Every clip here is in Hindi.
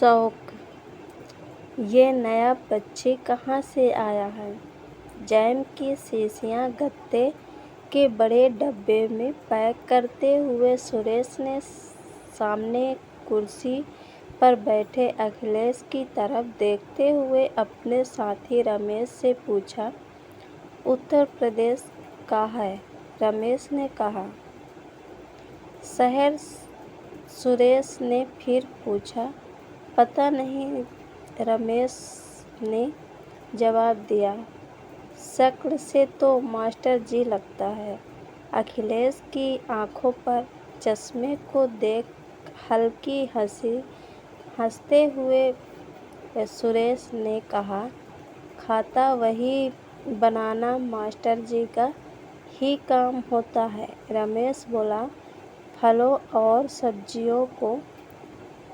शौक, ये नया पक्षी कहाँ से आया है? जैम की शीशियाँ गत्ते के बड़े डब्बे में पैक करते हुए सुरेश ने सामने कुर्सी पर बैठे अखिलेश की तरफ देखते हुए अपने साथी रमेश से पूछा। उत्तर प्रदेश का है, रमेश ने कहा। शहर, सुरेश ने फिर पूछा। पता नहीं, रमेश ने जवाब दिया। शक्ल से तो मास्टर जी लगता है। अखिलेश की आंखों पर चश्मे को देख हल्की हंसी हंसते हुए सुरेश ने कहा। खाता वही बनाना मास्टर जी का ही काम होता है, रमेश बोला। फलों और सब्जियों को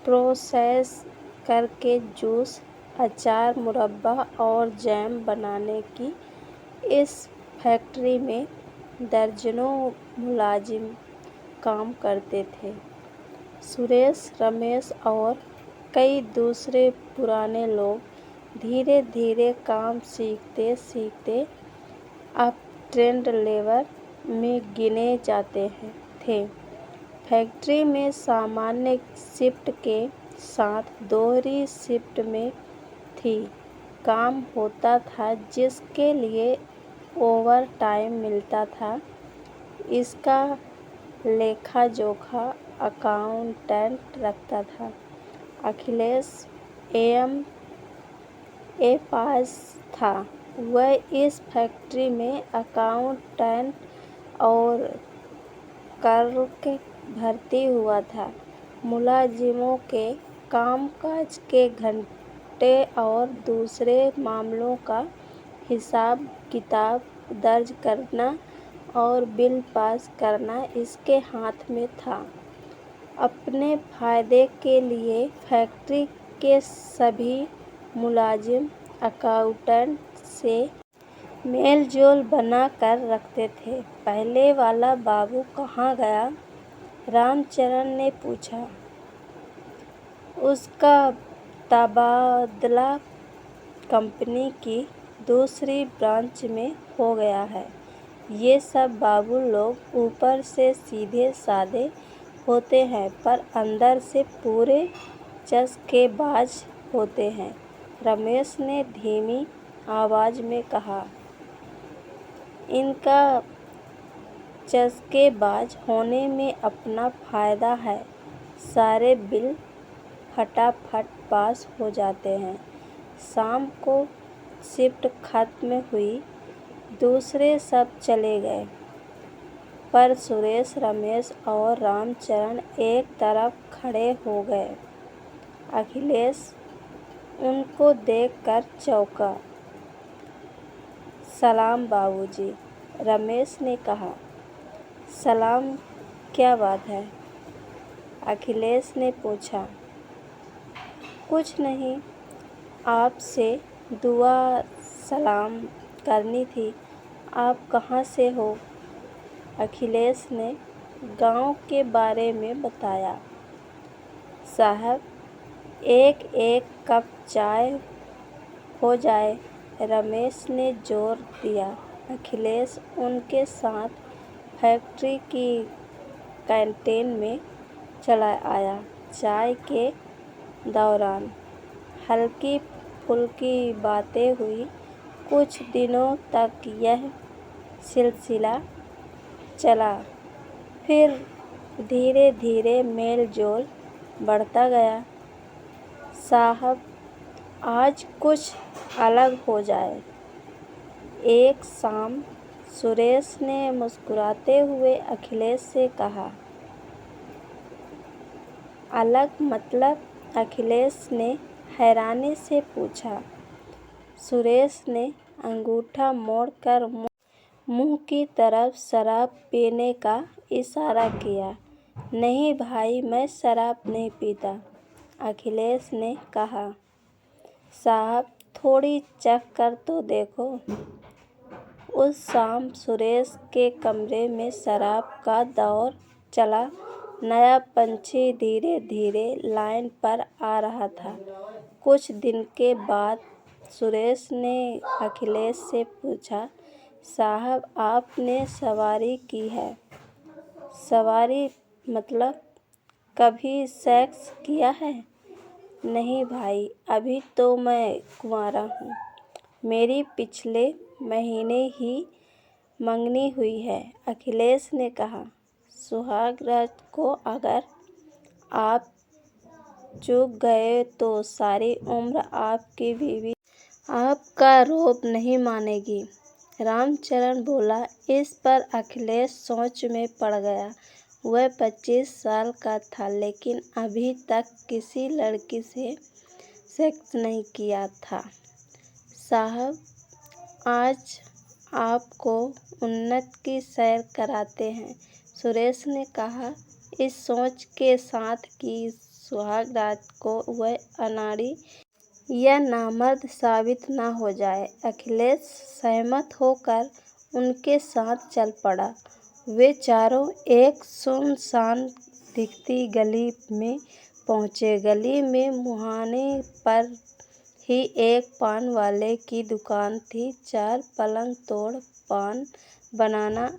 प्रोसेस करके जूस, अचार, मुरब्बा और जैम बनाने की इस फैक्ट्री में दर्जनों मुलाजिम काम करते थे। सुरेश, रमेश और कई दूसरे पुराने लोग धीरे धीरे काम सीखते सीखते अब ट्रेंड लेबर में गिने जाते थे। फैक्ट्री में सामान्य शिफ्ट के साथ दोहरी शिफ्ट में थी काम होता था, जिसके लिए ओवर टाइम मिलता था। इसका लेखा जोखा अकाउंटेंट रखता था। अखिलेश AM-A पास था। वह इस फैक्ट्री में अकाउंटेंट और क्लर्क भर्ती हुआ था। मुलाजिमों के कामकाज के घंटे और दूसरे मामलों का हिसाब किताब दर्ज करना और बिल पास करना इसके हाथ में था। अपने फायदे के लिए फैक्ट्री के सभी मुलाजिम अकाउंटेंट से मेलजोल बना कर रखते थे। पहले वाला बाबू कहाँ गया? रामचरण ने पूछा। उसका तबादला कंपनी की दूसरी ब्रांच में हो गया है। ये सब बाबू लोग ऊपर से सीधे साधे होते हैं, पर अंदर से पूरे चस्केबाज होते हैं, रमेश ने धीमी आवाज में कहा। इनका चस्केबाज होने में अपना फायदा है। सारे बिल फटाफट पास हो जाते हैं। शाम को शिफ्ट खत्म हुई, दूसरे सब चले गए, पर सुरेश, रमेश और रामचरण एक तरफ खड़े हो गए। अखिलेश उनको देखकर चौंका। सलाम बाबूजी, रमेश ने कहा। सलाम, क्या बात है? अखिलेश ने पूछा। कुछ नहीं, आपसे दुआ सलाम करनी थी। आप कहाँ से हो? अखिलेश ने गांव के बारे में बताया। साहब, एक एक कप चाय हो जाए, रमेश ने जोर दिया। अखिलेश उनके साथ फैक्ट्री की कैंटीन में चला आया। चाय के दौरान हल्की फुल्की बातें हुई। कुछ दिनों तक यह सिलसिला चला, फिर धीरे धीरे मेल जोल बढ़ता गया। साहब, आज कुछ अलग हो जाए। एक शाम सुरेश ने मुस्कुराते हुए अखिलेश से कहा। अलग मतलब? अखिलेश ने हैरानी से पूछा। सुरेश ने अंगूठा मोड़कर मुंह की तरफ शराब पीने का इशारा किया। नहीं भाई, मैं शराब नहीं पीता, अखिलेश ने कहा। साहब, थोड़ी चख कर तो देखो। उस शाम सुरेश के कमरे में शराब का दौर चला नया पंछी धीरे धीरे लाइन पर आ रहा था। कुछ दिन के बाद सुरेश ने अखिलेश से पूछा, साहब आपने सवारी की है? सवारी मतलब कभी सेक्स किया है? नहीं भाई, अभी तो मैं कुंवारा हूँ। मेरी पिछले महीने ही मंगनी हुई है। अखिलेश ने कहा, सुहाग रात को अगर आप चूक गए तो सारी उम्र आपकी बीवी आपका रोब नहीं मानेगी। रामचरण बोला। इस पर अखिलेश सोच में पड़ गया। वह 25 साल का था, लेकिन अभी तक किसी लड़की से सेक्स नहीं किया था। साहब, आज आपको उन्नत की सैर कराते हैं, सुरेश ने कहा, इस सोच के साथ कि सुहाग रात को वह अनाड़ी या नामर्द साबित न हो जाए। अखिलेश सहमत होकर उनके साथ चल पड़ा। वे चारों एक सुनसान दिखती गली में पहुँचे। गली में मुहाने पर ही एक पान वाले की दुकान थी। 4 पलंग तोड़ पान बनाना।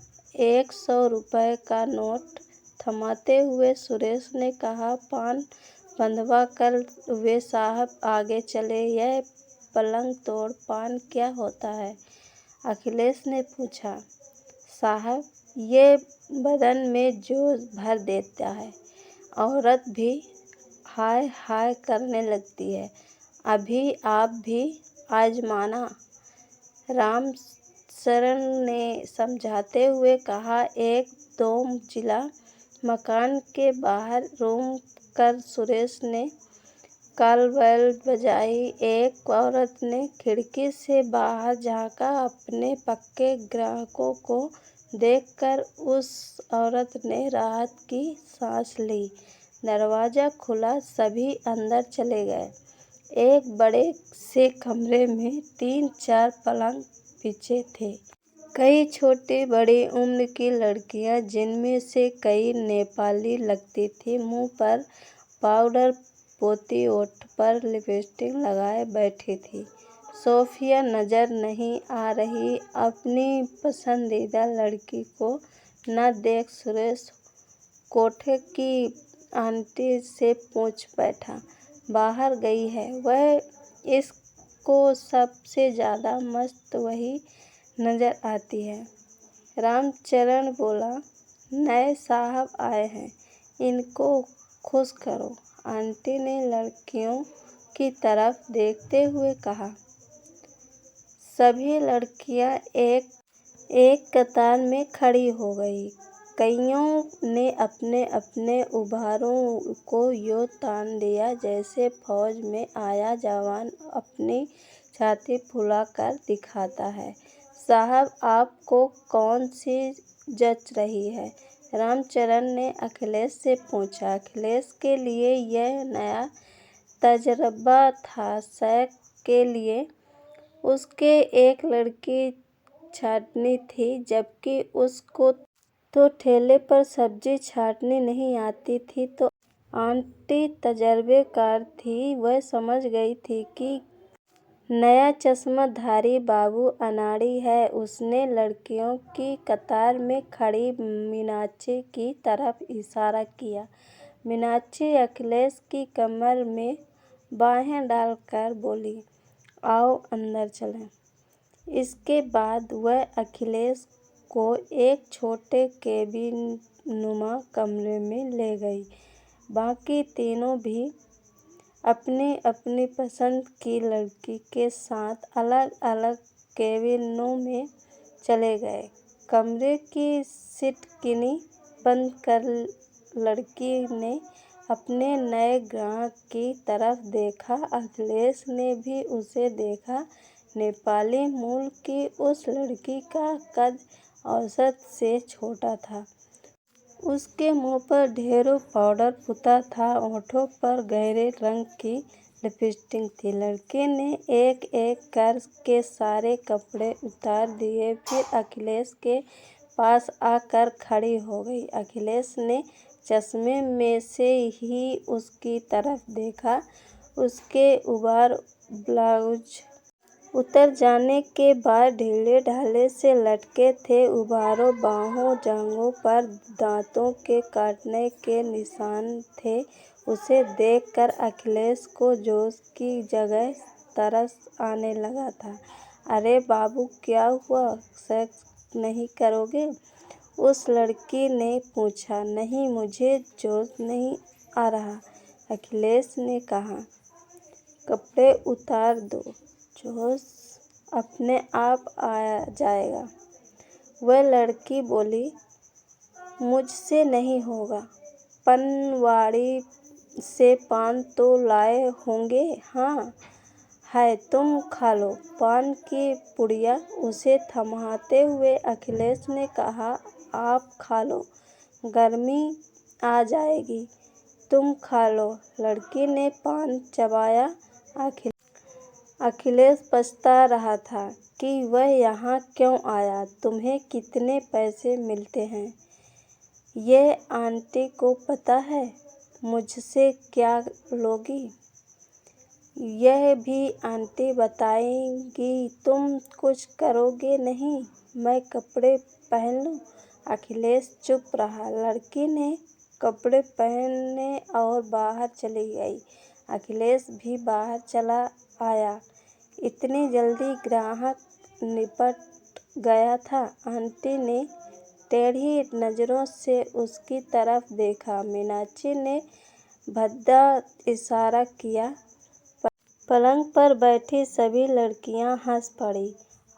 100 रुपये का नोट थमाते हुए सुरेश ने कहा, पान बंधवा कर वे साहब आगे चले। यह पलंग तोड़ पान क्या होता है? अखिलेश ने पूछा। साहब, ये बदन में जोश भर देता है। औरत भी हाय हाय करने लगती है। अभी आप भी आजमाना, रामचरण ने समझाते हुए कहा। एक 2 मंजिला मकान के बाहर रूम कर सुरेश ने कॉल बेल बजाई। एक औरत ने खिड़की से बाहर झाँका। अपने पक्के ग्राहकों को देखकर उस औरत ने राहत की सांस ली। दरवाज़ा खुला, सभी अंदर चले गए। एक बड़े से कमरे में 3-4 पलंग बिछे थे। कई छोटी बड़ी उम्र की लड़कियां, जिनमें से कई नेपाली लगती थीं, मुंह पर पाउडर पोती होठ पर लिपस्टिक लगाए बैठी थी। सोफिया नजर नहीं आ रही। अपनी पसंदीदा लड़की को न देख सुरेश कोठे की आंटी से पूछ बैठा, बाहर गई है वह? इसको सबसे ज़्यादा मस्त वही नजर आती है। रामचरण बोला, नए साहब आए हैं, इनको खुश करो। आंटी ने लड़कियों की तरफ देखते हुए कहा। सभी लड़कियां एक एक कतार में खड़ी हो गईं। कईयों ने अपने अपने उभारों को यूं तान दिया जैसे फौज में आया जवान अपनी छाती फुलाकर दिखाता है। साहब, आपको कौन सी जच रही है? रामचरण ने अखिलेश से पूछा। अखिलेश के लिए यह नया तजरबा था। शक के लिए उसके एक लड़की छाँटनी थी, जबकि उसको तो ठेले पर सब्जी छाँटनी नहीं आती थी। तो आंटी तजर्बेकार थी। वह समझ गई थी कि नया चश्माधारी बाबू अनाड़ी है। उसने लड़कियों की कतार में खड़ी मीनाक्षी की तरफ इशारा किया। मीनाक्षी अखिलेश की कमर में बाहें डालकर बोली, आओ अंदर चलें। इसके बाद वह अखिलेश को एक छोटे केबिन-नुमा कमरे में ले गई। बाकी तीनों भी अपनी अपनी पसंद की लड़की के साथ अलग अलग केबिनों में चले गए। कमरे की सिटकिनी बंद कर लड़की ने अपने नए ग्राहक की तरफ देखा। अखिलेश ने भी उसे देखा। नेपाली मूल की उस लड़की का कद औसत से छोटा था। उसके मुंह पर ढेरों पाउडर पुता था। होठों पर गहरे रंग की लिपस्टिक थी। लड़की ने एक एक कर के सारे कपड़े उतार दिए, फिर अखिलेश के पास आकर खड़ी हो गई। अखिलेश ने चश्मे में से ही उसकी तरफ देखा। उसके उबार ब्लाउज उतर जाने के बाद ढीले ढाले से लटके थे। उबारों बाहों जांघों पर दांतों के काटने के निशान थे। उसे देखकर अखिलेश को जोश की जगह तरस आने लगा था। अरे बाबू, क्या हुआ, सेक्स नहीं करोगे? उस लड़की ने पूछा। नहीं, मुझे जोश नहीं आ रहा, अखिलेश ने कहा। कपड़े उतार दो, जोश अपने आप आ जाएगा। वह लड़की बोली। मुझसे नहीं होगा। पनवाड़ी से पान तो लाए होंगे? हाँ है, तुम खा लो पान की पुड़िया। उसे थमाते हुए अखिलेश ने कहा, आप खा लो, गर्मी आ जाएगी, तुम खा लो। लड़की ने पान चबाया। अखिलेश पछता रहा था कि वह यहाँ क्यों आया। तुम्हें कितने पैसे मिलते हैं? यह आंटी को पता है? मुझसे क्या लोगी? यह भी आंटी बताएंगी। तुम कुछ करोगे नहीं? मैं कपड़े पहन लूं? अखिलेश चुप रहा। लड़की ने कपड़े पहने और बाहर चली गई। अखिलेश भी बाहर चला आया। इतनी जल्दी ग्राहक निपट गया था। आंटी ने टेढ़ी नजरों से उसकी तरफ देखा। मीनाक्षी ने भद्दा इशारा किया। पलंग पर बैठी सभी लड़कियां हंस पड़ी।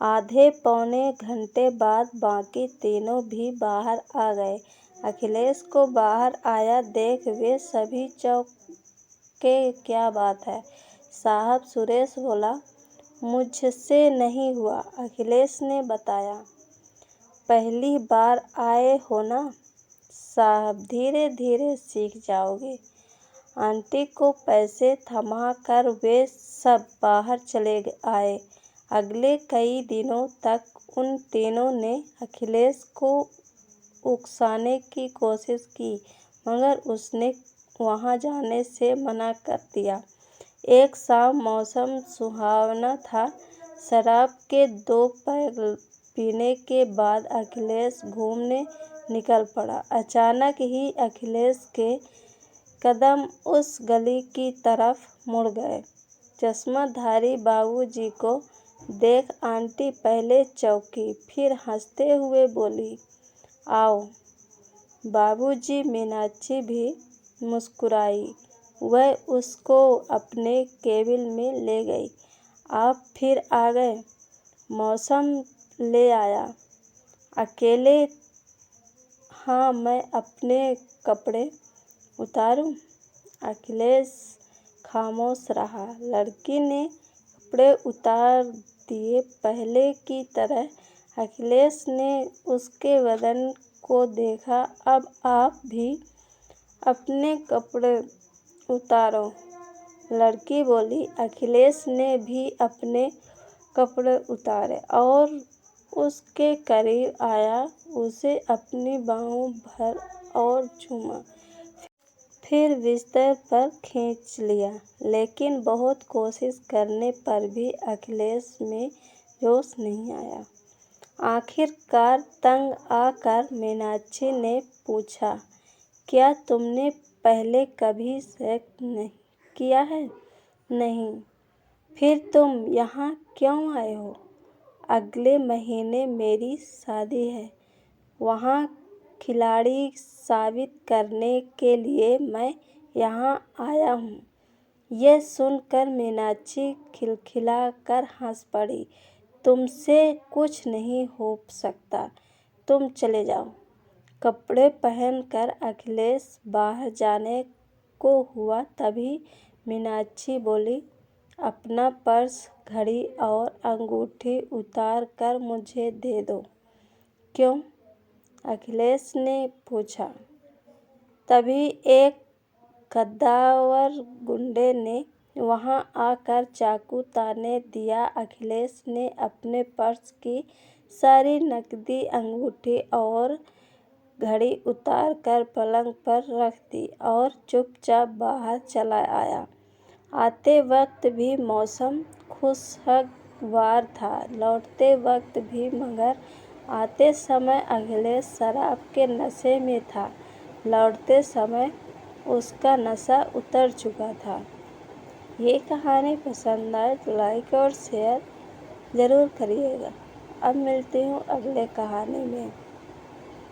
आधे पौने घंटे बाद बाकी तीनों भी बाहर आ गए। अखिलेश को बाहर आया देख वे सभी चौंके। क्या बात है साहब? सुरेश बोला। मुझसे नहीं हुआ, अखिलेश ने बताया। पहली बार आए हो ना साहब, धीरे धीरे सीख जाओगे। आंटी को पैसे थमाकर वे सब बाहर चले आए। अगले कई दिनों तक उन तीनों ने अखिलेश को उकसाने की कोशिश की, मगर उसने वहां जाने से मना कर दिया। एक शाम मौसम सुहावना था। शराब के 2 पैग पीने के बाद अखिलेश घूमने निकल पड़ा। अचानक ही अखिलेश के कदम उस गली की तरफ मुड़ गए। चश्माधारी बाबूजी को देख आंटी पहले चौंकी, फिर हंसते हुए बोली, आओ। बाबूजी। मीनाक्षी भी मुस्कुराई। वह उसको अपने केबिन में ले गई। आप फिर आ गए? मौसम ले आया? अकेले? हाँ, मैं अपने कपड़े उतारूं? अखिलेश खामोश रहा। लड़की ने कपड़े उतार दिए। पहले की तरह अखिलेश ने उसके बदन को देखा। अब आप भी अपने कपड़े उतारो, लड़की बोली। अखिलेश ने भी अपने कपड़े उतारे और उसके करीब आया, उसे अपनी बाहों भर और चूमा। फिर बिस्तर पर खींच लिया, लेकिन बहुत कोशिश करने पर भी अखिलेश में जोश नहीं आया। आखिरकार तंग आकर मीनाक्षी ने पूछा, क्या तुमने पहले कभी सेक्स नहीं किया है? नहीं। फिर तुम यहाँ क्यों आए हो? अगले महीने मेरी शादी है। वहाँ खिलाड़ी साबित करने के लिए मैं यहाँ आया हूँ। यह सुनकर मीनाक्षी खिलखिलाकर हंस पड़ी। तुमसे कुछ नहीं हो सकता, तुम चले जाओ। कपड़े पहनकर अखिलेश बाहर जाने को हुआ, तभी मीनाक्षी बोली, अपना पर्स, घड़ी और अंगूठी उतार कर मुझे दे दो। क्यों? अखिलेश ने पूछा। तभी एक कद्दावर गुंडे ने वहां आकर चाकू ताने दिया। अखिलेश ने अपने पर्स की सारी नकदी, अंगूठी और घड़ी उतार कर पलंग पर रख दी और चुपचाप बाहर चला आया। आते वक्त भी मौसम खुशगवार था, लौटते वक्त भी, मगर आते समय अखिलेश शराब के नशे में था, लौटते समय उसका नशा उतर चुका था। ये कहानी पसंद आए तो लाइक और शेयर ज़रूर करिएगा। अब मिलती हूँ अगले कहानी में।